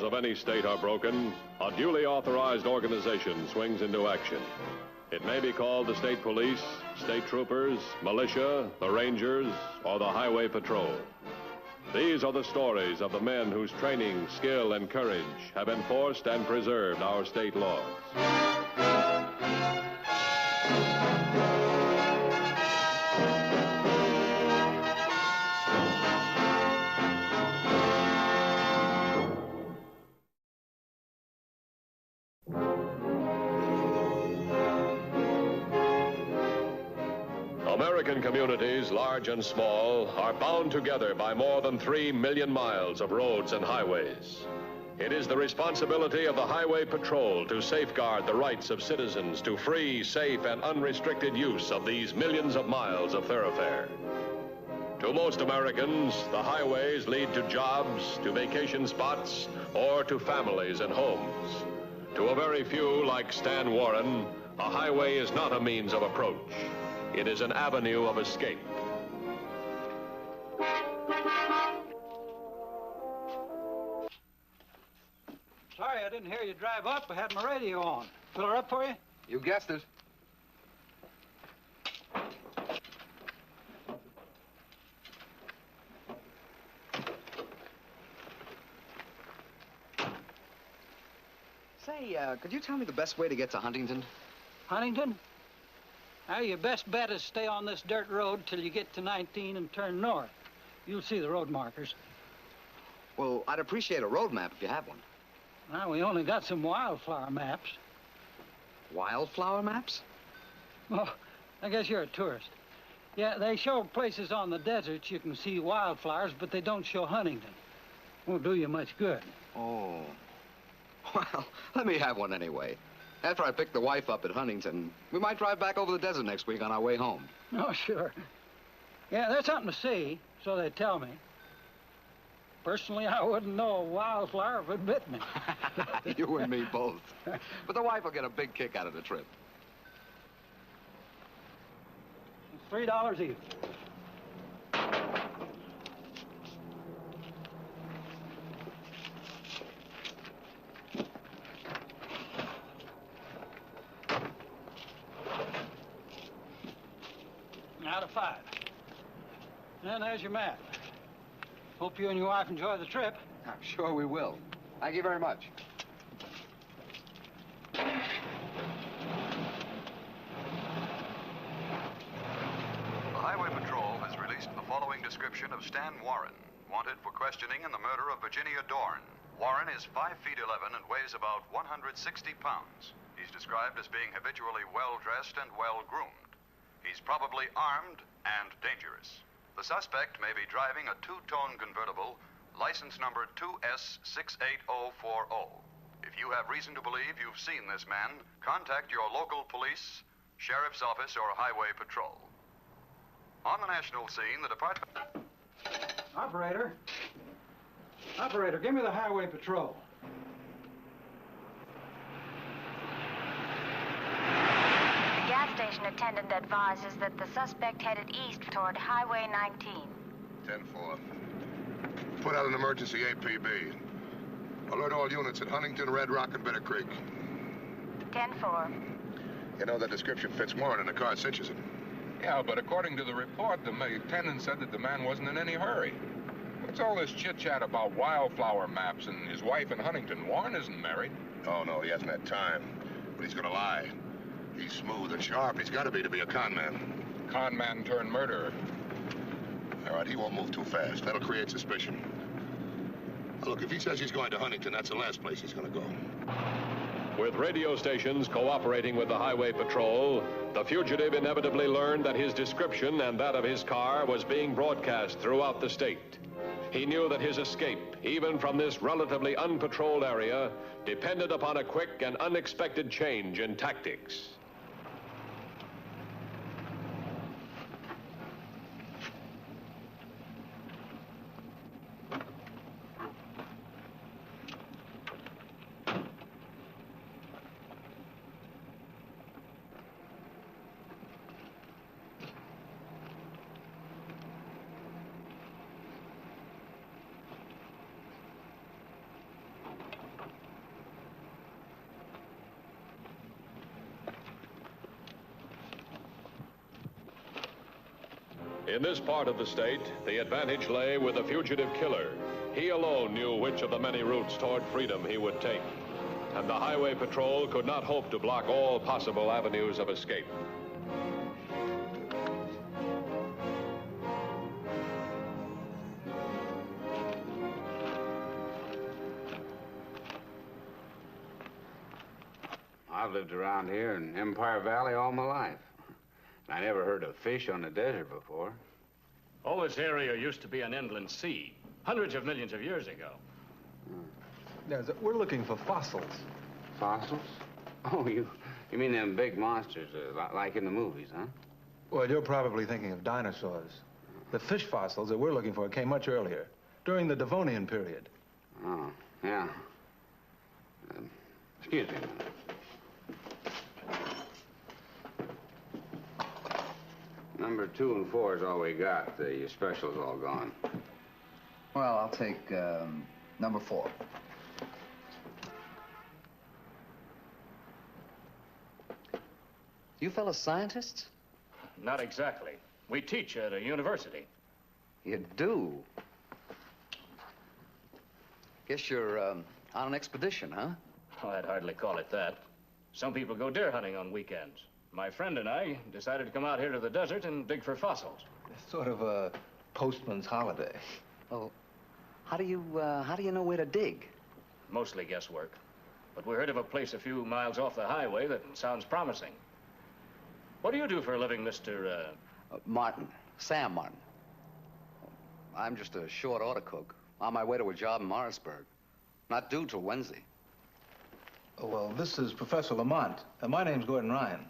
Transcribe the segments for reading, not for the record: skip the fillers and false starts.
laws of any state are broken, a duly authorized organization swings into action. It may be called the state police, state troopers, militia, the rangers, or the highway patrol. These are the stories of the men whose training, skill, and courage have enforced and preserved our state laws. American communities, large and small, are bound together by more than 3 million miles of roads and highways. It is the responsibility of the Highway Patrol to safeguard the rights of citizens to free, safe, and unrestricted use of these millions of miles of thoroughfare. To most Americans, the highways lead to jobs, to vacation spots, or to families and homes. To a very few, like Stan Warren, a highway is not a means of approach. It is an avenue of escape. Sorry I didn't hear you drive up. I had my radio on. Fill her up for you? You guessed it. Say, could you tell me the best way to get to Huntington? Huntington? Now, your best bet is stay on this dirt road till you get to 19 and turn north. You'll see the road markers. Well, I'd appreciate a road map if you have one. Well, we only got some wildflower maps. Wildflower maps? Well, I guess you're a tourist. Yeah, they show places on the deserts you can see wildflowers, but they don't show Huntington. Won't do you much good. Oh. Well, let me have one anyway. After I pick the wife up at Huntington, we might drive back over the desert next week on our way home. Oh, sure. Yeah, there's something to see, so they tell me. Personally, I wouldn't know a wildflower if it bit me. You and me both. But the wife will get a big kick out of the trip. It's $3 even. Out of 5. And there's your map. Hope you and your wife enjoy the trip. I'm sure we will. Thank you very much. The Highway Patrol has released the following description of Stan Warren, wanted for questioning in the murder of Virginia Dorn. Warren is 5 feet 11 and weighs about 160 pounds. He's described as being habitually well-dressed and well-groomed. He's probably armed and dangerous. The suspect may be driving a two-tone convertible, license number 2S68040. If you have reason to believe you've seen this man, contact your local police, sheriff's office, or highway patrol. On the national scene, the department... Operator. Operator, give me the highway patrol. Gas station attendant advises that the suspect headed east toward Highway 19. 10-4. Put out an emergency APB. Alert all units at Huntington, Red Rock, and Bitter Creek. 10-4. You know, that description fits Warren in the car cinches it. Yeah, but according to the report, the attendant said that the man wasn't in any hurry. What's all this chit-chat about wildflower maps and his wife in Huntington? Warren isn't married. Oh, no, he hasn't had time. But he's gonna lie. He's smooth and sharp. He's got to be a con man. Con man turned murderer. All right, he won't move too fast. That'll create suspicion. Now, look, if he says he's going to Huntington, that's the last place he's going to go. With radio stations cooperating with the Highway Patrol, the fugitive inevitably learned that his description and that of his car was being broadcast throughout the state. He knew that his escape, even from this relatively unpatrolled area, depended upon a quick and unexpected change in tactics. In this part of the state, the advantage lay with the fugitive killer. He alone knew which of the many routes toward freedom he would take. And the Highway Patrol could not hope to block all possible avenues of escape. I've lived around here in Empire Valley all my life. I never heard of fish on the desert before. All this area used to be an inland sea, hundreds of millions of years ago. Yes, we're looking for fossils. Fossils? Oh, you mean them big monsters, like in the movies, huh? Well, you're probably thinking of dinosaurs. The fish fossils that we're looking for came much earlier, during the Devonian period. Oh, yeah. Excuse me. Number 2 and 4 is all we got. The special's all gone. Well, I'll take number 4. You fellas scientists? Not exactly. We teach at a university. You do? Guess you're on an expedition, huh? Oh, I'd hardly call it that. Some people go deer hunting on weekends. My friend and I decided to come out here to the desert and dig for fossils. It's sort of a postman's holiday. Well, how do you know where to dig? Mostly guesswork. But we heard of a place a few miles off the highway that sounds promising. What do you do for a living, Mr. Martin. Sam Martin. I'm just a short order cook. On my way to a job in Morrisburg. Not due till Wednesday. Oh, well, this is Professor Lamont. My name's Gordon Ryan.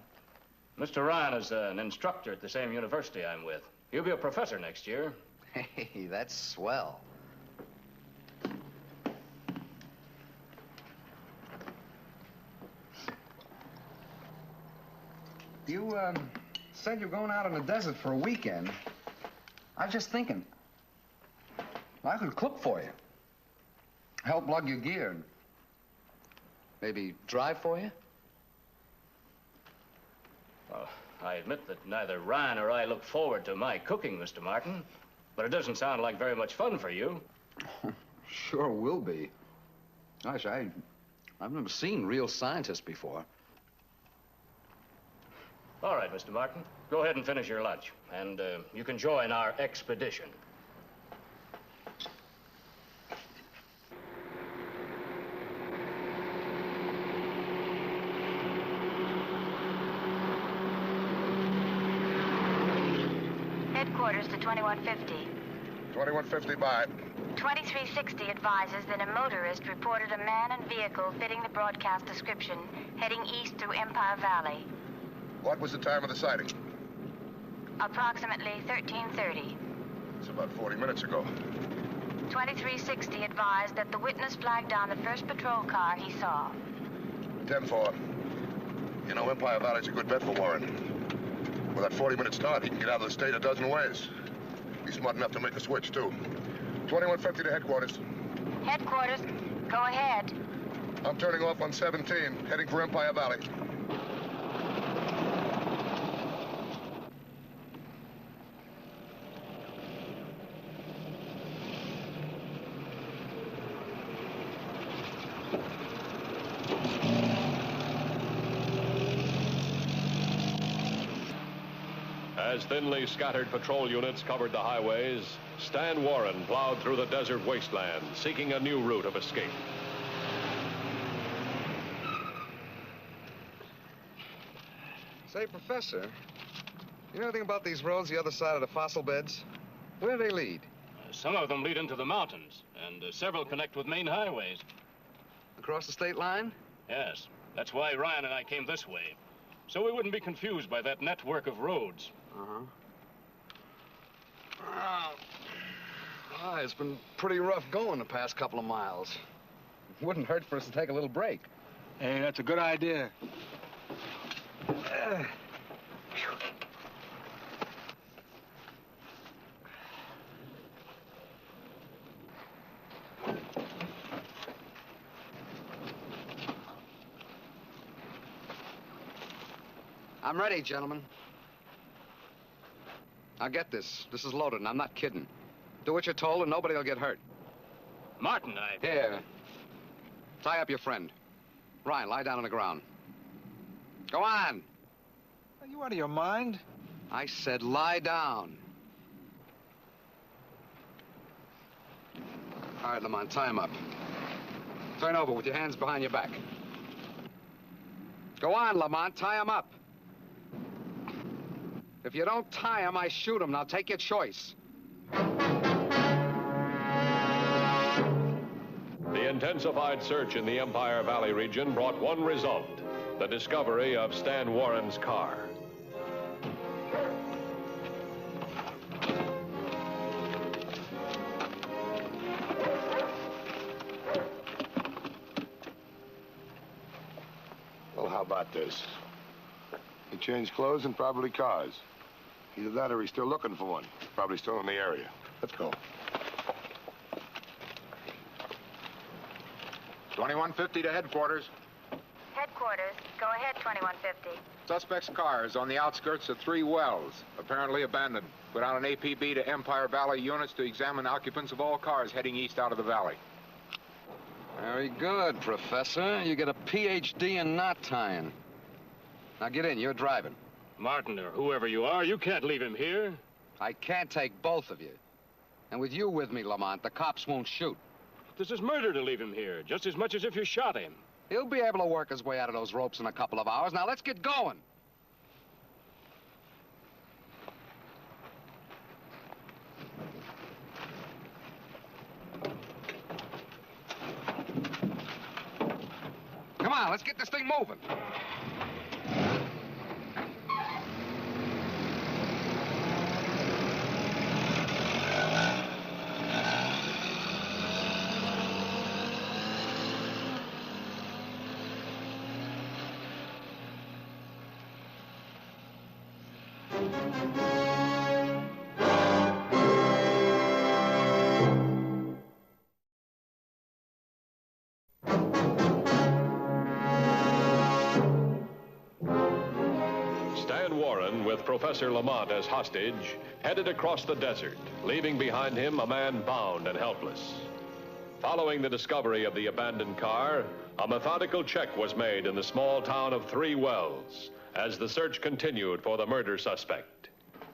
Mr. Ryan is an instructor at the same university I'm with. He'll be a professor next year. Hey, that's swell. You, said you're going out in the desert for a weekend. I was just thinking, I could cook for you. Help lug your gear. And maybe drive for you? Well, I admit that neither Ryan or I look forward to my cooking, Mr. Martin. But it doesn't sound like very much fun for you. Sure will be. Gosh, I've never seen real scientists before. All right, Mr. Martin. Go ahead and finish your lunch. And you can join our expedition. Headquarters to 2150. 2150 by. 2360 advises that a motorist reported a man and vehicle fitting the broadcast description heading east through Empire Valley. What was the time of the sighting? Approximately 1330. It's about 40 minutes ago. 2360 advised that the witness flagged down the first patrol car he saw. 10-4. You know, Empire Valley's a good bet for Warren. With that 40-minute start, he can get out of the state a dozen ways. He's smart enough to make a switch, too. 2150 to headquarters. Headquarters, go ahead. I'm turning off on 17, heading for Empire Valley. As thinly scattered patrol units covered the highways, Stan Warren plowed through the desert wasteland, seeking a new route of escape. Say, Professor, you know anything about these roads the other side of the fossil beds? Where do they lead? Some of them lead into the mountains, and several connect with main highways. Across the state line? Yes, that's why Ryan and I came this way, so we wouldn't be confused by that network of roads. It's been pretty rough going the past couple of miles. Wouldn't hurt for us to take a little break. Hey, that's a good idea. I'm ready, gentlemen. Now get this. This is loaded, and I'm not kidding. Do what you're told, and nobody will get hurt. Martin, Here. Tie up your friend. Ryan, lie down on the ground. Go on. Are you out of your mind? I said lie down. All right, Lamont, tie him up. Turn over with your hands behind your back. Go on, Lamont, tie him up. If you don't tie him, I shoot him. Now take your choice. The intensified search in the Empire Valley region brought one result: the discovery of Stan Warren's car. Well, how about this? He changed clothes and probably cars. Either that or he's still looking for one. Probably still in the area. Let's go. 2150 to headquarters. Headquarters. Go ahead, 2150. Suspect's car is on the outskirts of 3 wells, apparently abandoned. Put out an APB to Empire Valley units to examine occupants of all cars heading east out of the valley. Very good, Professor. You get a PhD in knot tying. Now get in. You're driving. Martin, or whoever you are, you can't leave him here. I can't take both of you. And with you with me, Lamont, the cops won't shoot. This is murder to leave him here, just as much as if you shot him. He'll be able to work his way out of those ropes in a couple of hours. Now let's get going. Come on, let's get this thing moving. Stan Warren, with Professor Lamont as hostage, headed across the desert, leaving behind him a man bound and helpless. Following the discovery of the abandoned car, a methodical check was made in the small town of 3 Wells as the search continued for the murder suspect.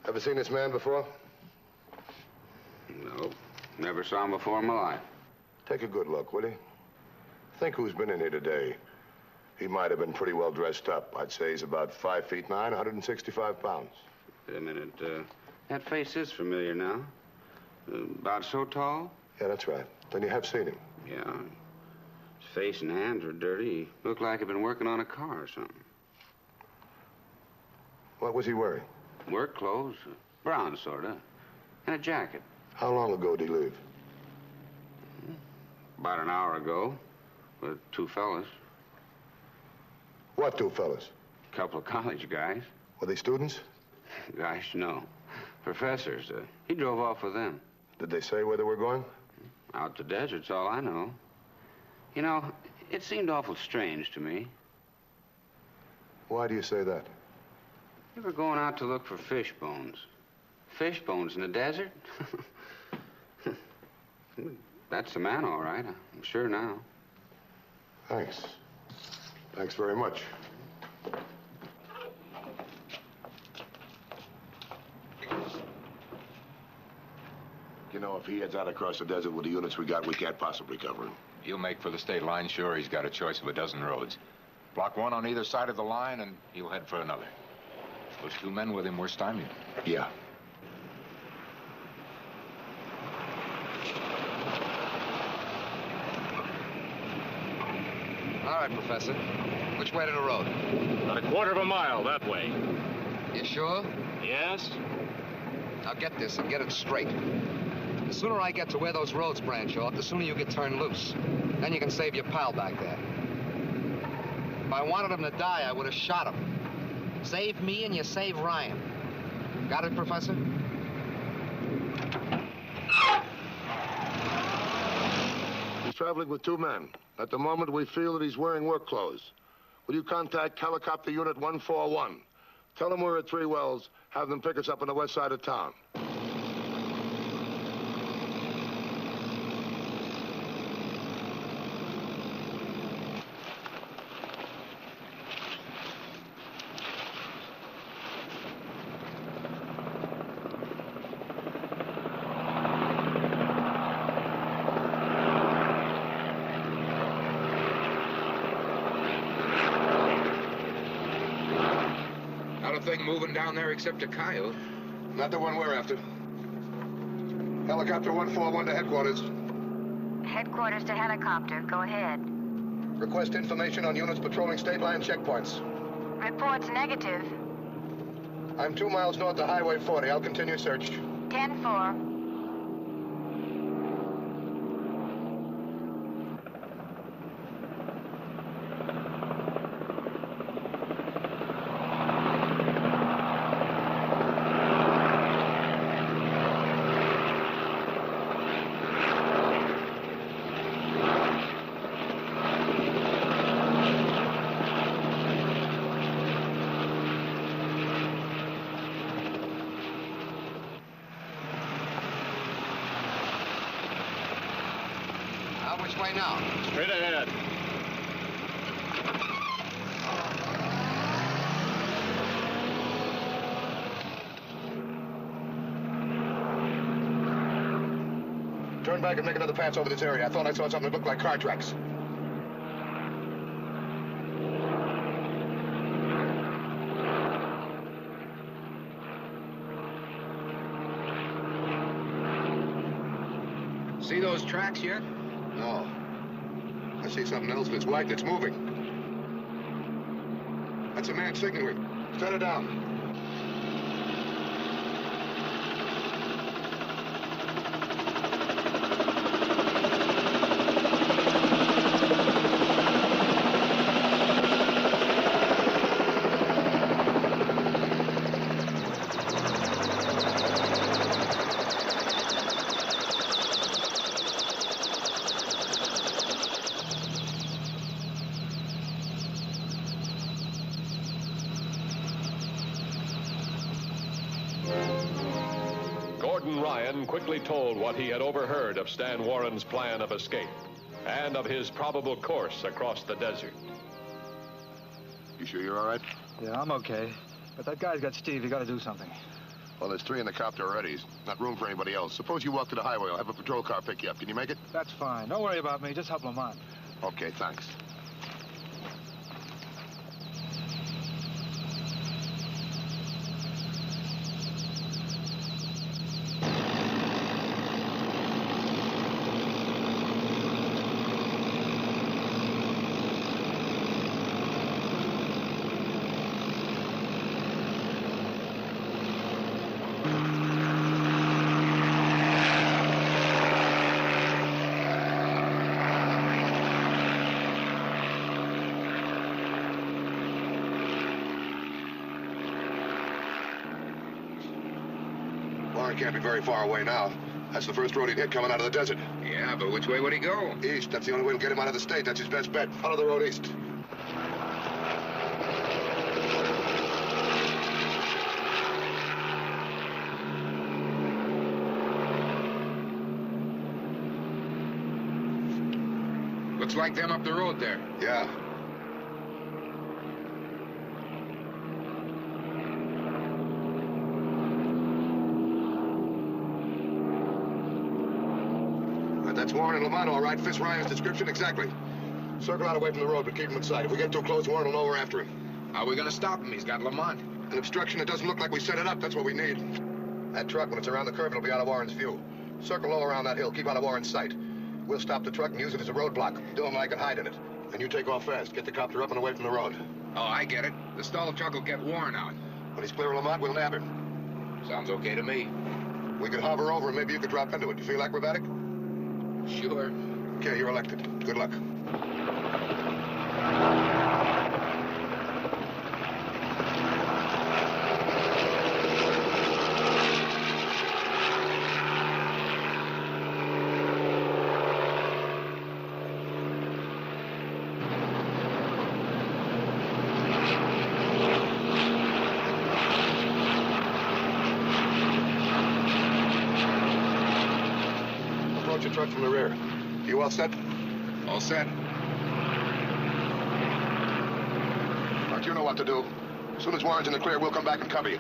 Ever seen this man before? No, never saw him before in my life. Take a good look, will you? Think who's been in here today. He might have been pretty well dressed up. I'd say he's about 5 feet 9, 165 pounds. Wait a minute, that face is familiar now. About so tall? Yeah, that's right. Then you have seen him. Yeah. His face and hands were dirty. He looked like he'd been working on a car or something. What was he wearing? Work clothes, brown sorta, and a jacket. How long ago did he leave? About an hour ago, with 2 fellas. What 2 fellas? A couple of college guys. Were they students? Gosh, no. Professors. He drove off with them. Did they say where they were going? Out the desert's all I know. You know, it seemed awful strange to me. Why do you say that? You were going out to look for fish bones. Fish bones in the desert? That's the man, all right. I'm sure now. Thanks. Thanks very much. You know, if he heads out across the desert with the units we got, we can't possibly cover him. He'll make for the state line, sure. He's got a choice of a dozen roads. Block 1 on either side of the line, and he'll head for another. Those 2 men with him were stymied. Yeah. All right, Professor. Which way to the road? About a quarter of a mile that way. You sure? Yes? Now get this and get it straight. The sooner I get to where those roads branch off, the sooner you get turned loose. Then you can save your pal back there. If I wanted him to die, I would have shot him. Save me and you save Ryan. Got it, Professor? He's traveling with 2 men. At the moment, we feel that he's wearing work clothes. Will you contact Helicopter Unit 141? Tell them we're at 3 Wells. Have them pick us up on the west side of town. Thing moving down there except a coyote. Not the one we're after. Helicopter 141 to headquarters. Headquarters to helicopter. Go ahead. Request information on units patrolling state line checkpoints. Reports negative. I'm 2 miles north of Highway 40. I'll continue search. 10-4. Which way now? Straight ahead. Turn back and make another pass over this area. I thought I saw something that looked like car tracks. See those tracks yet? No. I see something else that's white that's moving. That's a man signaling. Set her down. Ryan quickly told what he had overheard of Stan Warren's plan of escape and of his probable course across the desert. You sure you're all right? Yeah, I'm okay. But that guy's got Steve. You got to do something. Well, there's 3 in the copter already. There's not room for anybody else. Suppose you walk to the highway. I'll have a patrol car pick you up. Can you make it? That's fine. Don't worry about me. Just help Lamont. Okay, thanks. Warren can't be very far away now. That's the first road he'd hit coming out of the desert. Yeah, but which way would he go? East. That's the only way to get him out of the state. That's his best bet. Follow the road east. Looks like them up the road there. Yeah. That's Warren and Lamont, all right. Fits Ryan's description exactly. Circle out away from the road, but keep him in sight. If we get too close, Warren will know we're after him. How are we gonna stop him? He's got Lamont. An obstruction that doesn't look like we set it up. That's what we need. That truck, when it's around the curve, it'll be out of Warren's view. Circle low around that hill. Keep out of Warren's sight. We'll stop the truck and use it as a roadblock. Dylan and I can hide in it. And you take off fast. Get the copter up and away from the road. Oh, I get it. The stalled truck will get Warren out. When he's clear of Lamont, we'll nab him. Sounds okay to me. We could hover over and maybe you could drop into it. You feel acrobatic? Sure. Okay, you're elected. Good luck. truck from the rear. You all set? All set. Don't you know what to do? As soon as Warren's in the clear, we'll come back and cover you.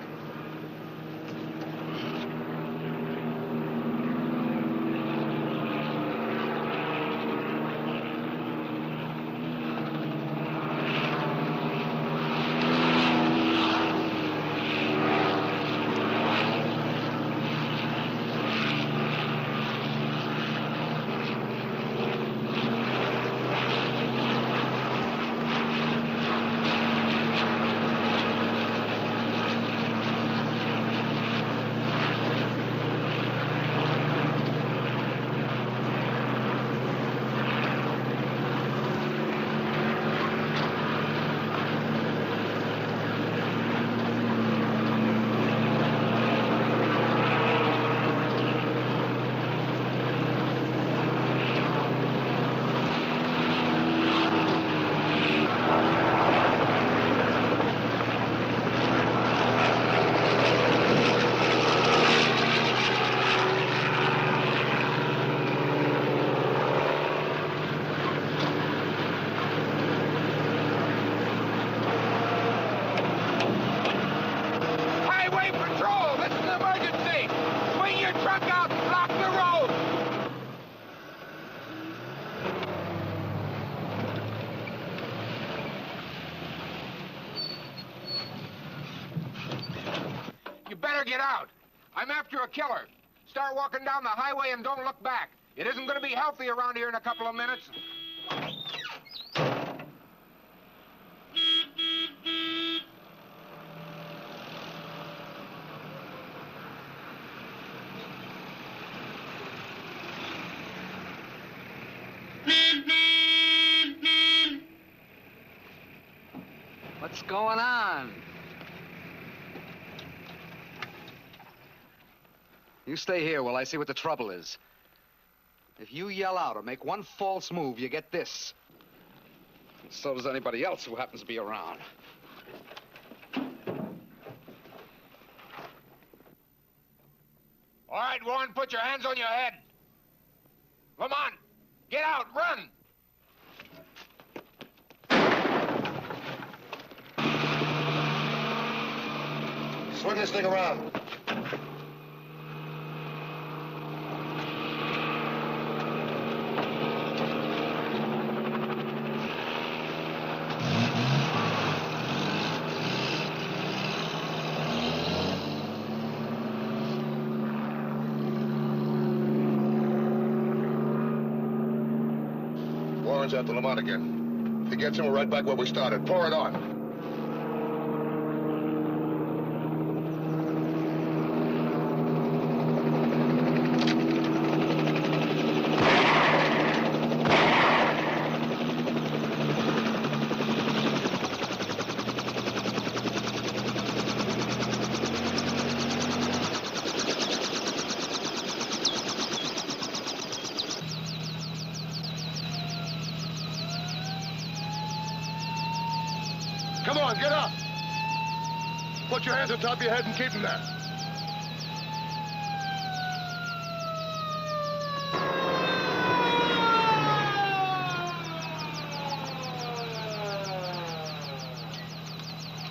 Get out. I'm after a killer. Start walking down the highway and don't look back. It isn't going to be healthy around here in a couple of minutes. What's going on? You stay here while I see what the trouble is. If you yell out or make one false move, you get this. So does anybody else who happens to be around. All right, Warren, put your hands on your head. Lamont, get out, run! Swing this thing around. Warren's after Lamont again. If he gets him, we're right back where we started. Pour it on. Come on, get up. Put your hands on top of your head and keep them there.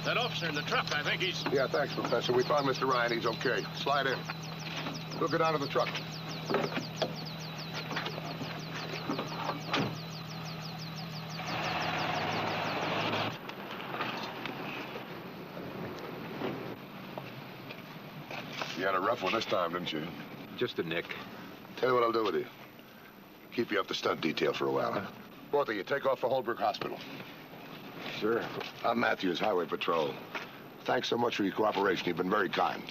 That officer in the truck, I think he's... Yeah, thanks, Professor. We found Mr. Ryan. He's okay. Slide in. We'll go down to the truck. You had a rough one this time, didn't you? Just a nick. Tell you what I'll do with you. Keep you up the stunt detail for a while, huh? Both of you, take off for Holbrook Hospital. Sure. I'm Matthews, Highway Patrol. Thanks so much for your cooperation. You've been very kind.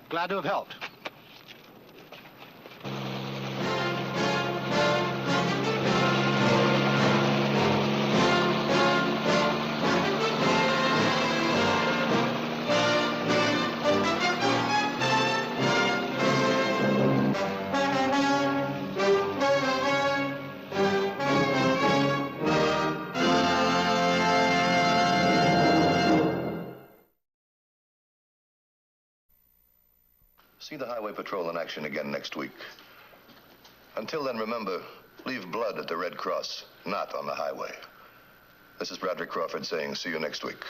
Glad to have helped. See the Highway Patrol in action again next week. Until then, remember, leave blood at the Red Cross, not on the highway. This is Bradley Crawford saying, see you next week.